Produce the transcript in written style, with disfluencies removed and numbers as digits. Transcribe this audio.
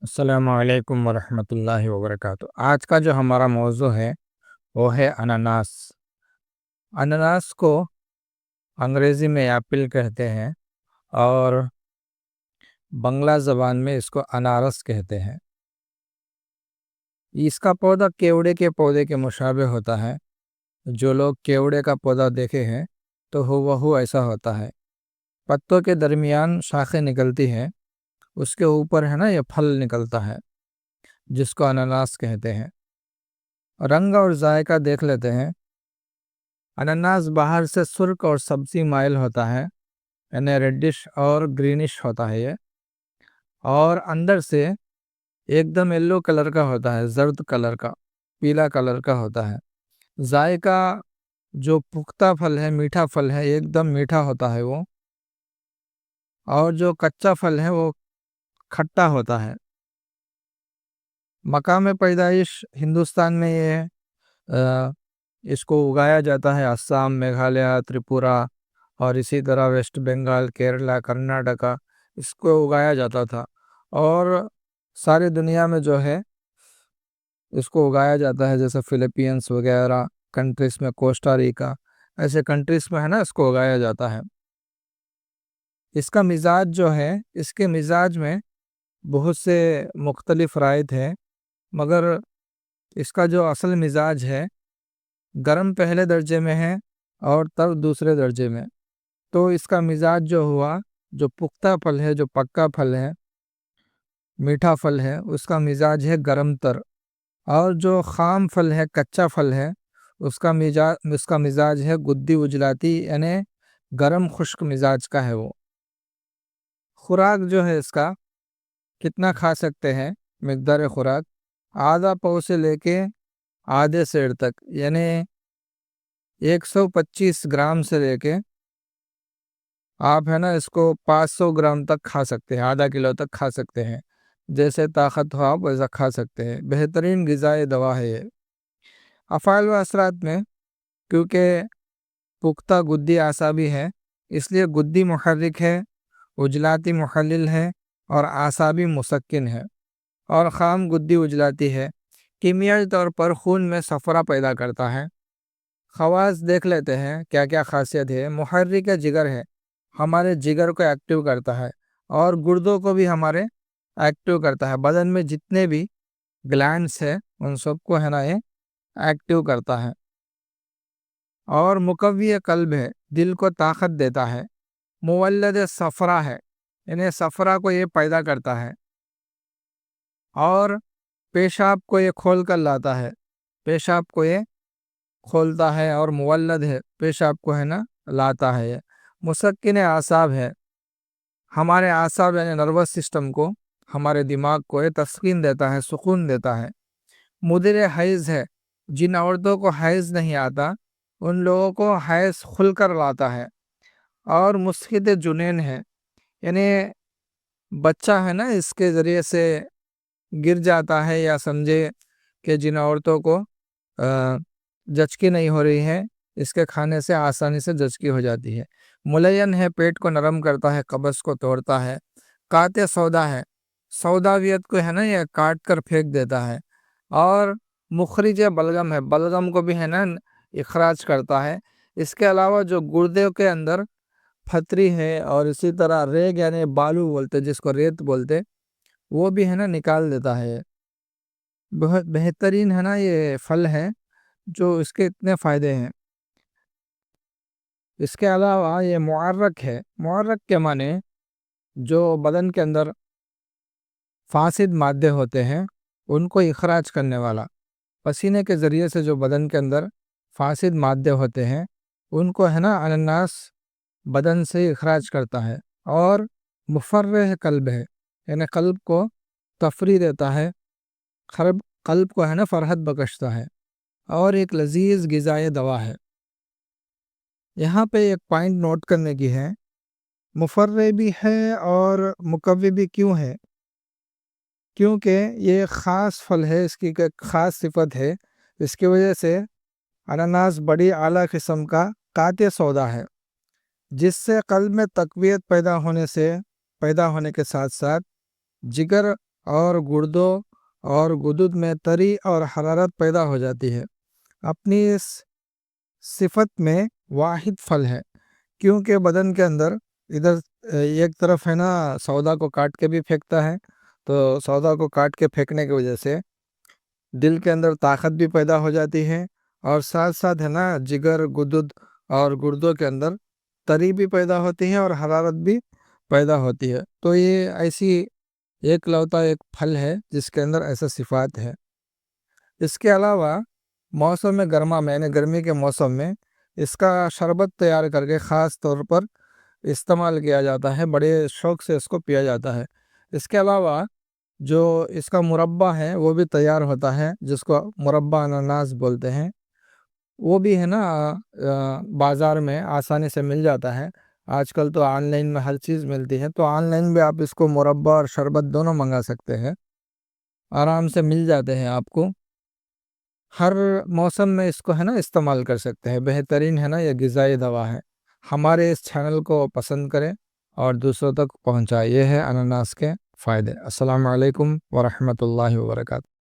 السلام علیکم ورحمۃ اللہ وبرکاتہ۔ آج کا جو ہمارا موضوع ہے وہ ہے انناس۔ انناس کو انگریزی میں ایپل کہتے ہیں اور بنگلہ زبان میں اس کو انارس کہتے ہیں۔ اس کا پودا کیوڑے کے پودے کے مشابہ ہوتا ہے۔ جو لوگ کیوڑے کا پودا دیکھے ہیں تو ہو ایسا ہوتا ہے۔ پتوں کے درمیان شاخیں نکلتی ہیں، اس کے اوپر ہے نا یہ پھل نکلتا ہے جس کو انناس کہتے ہیں۔ رنگ اور ذائقہ دیکھ لیتے ہیں۔ انناس باہر سے سرخ اور سبزی مائل ہوتا ہے، یعنی ریڈش اور گرینش ہوتا ہے یہ، اور اندر سے ایک دم یلو کلر کا ہوتا ہے، زرد کلر کا، پیلا کلر کا ہوتا ہے۔ ذائقہ جو پختہ پھل ہے، میٹھا پھل ہے، ایک دم میٹھا ہوتا ہے وہ، اور جو کچا پھل ہے وہ کھٹا ہوتا ہے۔ مقام پیدائش ہندوستان میں یہ ہے۔ اس کو اگایا جاتا ہے آسام، میگھالیہ، تریپورہ اور اسی طرح ویسٹ بنگال، کیرلا، کرناٹکا، اس کو اگایا جاتا تھا۔ اور ساری دنیا میں جو ہے اس کو اگایا جاتا ہے، جیسے فلیپینس وغیرہ کنٹریز میں، کوسٹا ریکا، ایسے کنٹریز میں ہے نا اس کو اگایا جاتا ہے۔ اس کا مزاج جو ہے، اس کے مزاج میں بہت سے مختلف رائد ہیں، مگر اس کا جو اصل مزاج ہے گرم پہلے درجے میں ہے اور ترد دوسرے درجے میں۔ تو اس کا مزاج جو ہوا، جو پختہ پھل ہے، جو پکا پھل ہے، میٹھا پھل ہے، اس کا مزاج ہے گرم تر، اور جو خام پھل ہے، کچا پھل ہے، اس کا مزاج ہے گدی اجلاتی، یعنی گرم خشک مزاج کا ہے وہ۔ خوراک جو ہے اس کا کتنا کھا سکتے ہیں، مقدار خوراک آدھا پاؤ سے لے کے آدھے سیر تک، یعنی 125 گرام سے لے کے آپ ہے نا اس کو 500 گرام تک کھا سکتے ہیں، آدھا کلو تک کھا سکتے ہیں۔ جیسے طاقت ہو آپ ویسا کھا سکتے ہیں۔ بہترین غذائی دوا ہے یہ۔ افعال و اثرات میں، کیونکہ پختہ گدی اعصابی ہے، اس لیے گدی محرک ہے، عجلاتی محلل ہے اور اعصابی مسکن ہے، اور خام گدی عجلاتی ہے، کیمیائی طور پر خون میں صفرا پیدا کرتا ہے۔ خواص دیکھ لیتے ہیں کیا کیا خاصیت ہے۔ محرک جگر ہے، ہمارے جگر کو ایکٹیو کرتا ہے، اور گردوں کو بھی ہمارے ایکٹیو کرتا ہے۔ بدن میں جتنے بھی گلینڈز ہیں ان سب کو ہے نا یہ ایکٹیو کرتا ہے۔ اور مقوی قلب ہے، دل کو طاقت دیتا ہے۔ مولد صفرا ہے، یعنی صفرا کو یہ پیدا کرتا ہے، اور پیشاب کو یہ کھول کر لاتا ہے، پیشاب کو یہ کھولتا ہے، اور مولد ہے، پیشاب کو ہے نا لاتا ہے۔ مسکن اعصاب ہے، ہمارے اعصاب یعنی نروس سسٹم کو، ہمارے دماغ کو یہ تسکین دیتا ہے، سکون دیتا ہے۔ مدر حیض ہے، جن عورتوں کو حیض نہیں آتا ان لوگوں کو حیض کھل کر لاتا ہے۔ اور مسکت جنین ہے، یعنی بچہ ہے نا اس کے ذریعے سے گر جاتا ہے، یا سمجھے کہ جن عورتوں کو جچکی نہیں ہو رہی ہے، اس کے کھانے سے آسانی سے جچکی ہو جاتی ہے۔ ملین ہے، پیٹ کو نرم کرتا ہے، قبض کو توڑتا ہے۔ قاطع سودا ہے، سوداویت کو ہے نا یہ کاٹ کر پھینک دیتا ہے۔ اور مخرج بلغم ہے، بلغم کو بھی ہے نا اخراج کرتا ہے۔ اس کے علاوہ جو گردے کے اندر پھتری ہے، اور اسی طرح ریگ یعنی بالو بولتے، جس کو ریت بولتے، وہ بھی ہے نا نکال دیتا ہے۔ بہت بہترین ہے نا یہ پھل ہے، جو اس کے اتنے فائدے ہیں۔ اس کے علاوہ یہ معرک ہے، معرک کے معنی جو بدن کے اندر فاسد مادے ہوتے ہیں ان کو اخراج کرنے والا، پسینے کے ذریعے سے جو بدن کے اندر فاسد مادے ہوتے ہیں ان کو ہے نا انناس بدن سے اخراج کرتا ہے۔ اور مفرح قلب ہے، یعنی قلب کو تفریح دیتا ہے، قلب کو ہے نا فرحت بخشتا ہے، اور ایک لذیذ غذائی دوا ہے۔ یہاں پہ ایک پوائنٹ نوٹ کرنے کی ہے، مفرح بھی ہے اور مقوی بھی کیوں ہے؟ کیونکہ یہ خاص پھل ہے، اس کی ایک خاص صفت ہے، اس کی وجہ سے انناس بڑی اعلیٰ قسم کا قاطع سودا ہے، جس سے قلب میں تقویت پیدا ہونے کے ساتھ ساتھ جگر اور گردوں اور غدود میں تری اور حرارت پیدا ہو جاتی ہے۔ اپنی اس صفت میں واحد پھل ہے، کیونکہ بدن کے اندر ادھر ایک طرف ہے نا سودا کو کاٹ کے بھی پھینکتا ہے، تو سودا کو کاٹ کے پھینکنے کی وجہ سے دل کے اندر طاقت بھی پیدا ہو جاتی ہے، اور ساتھ ساتھ ہے نا جگر، گدود اور گردوں کے اندر تری بھی پیدا ہوتی ہے اور حرارت بھی پیدا ہوتی ہے۔ تو یہ ایسی ایک لوتا ایک پھل ہے جس کے اندر ایسا صفات ہے۔ اس کے علاوہ موسم گرما میں یعنی گرمی کے موسم میں اس کا شربت تیار کر کے خاص طور پر استعمال کیا جاتا ہے، بڑے شوق سے اس کو پیا جاتا ہے۔ اس کے علاوہ جو اس کا مربع ہے وہ بھی تیار ہوتا ہے، جس کو مربع انناس بولتے ہیں، وہ بھی ہے نا بازار میں آسانی سے مل جاتا ہے۔ آج کل تو آن لائن میں ہر چیز ملتی ہے، تو آن لائن بھی آپ اس کو مربع اور شربت دونوں منگا سکتے ہیں، آرام سے مل جاتے ہیں آپ کو۔ ہر موسم میں اس کو ہے نا استعمال کر سکتے ہیں، بہترین ہے نا یہ غذائی دوا ہے۔ ہمارے اس چینل کو پسند کریں اور دوسروں تک پہنچائیں۔ یہ ہے انناس کے فائدے۔ السلام علیکم ورحمۃ اللہ وبرکاتہ۔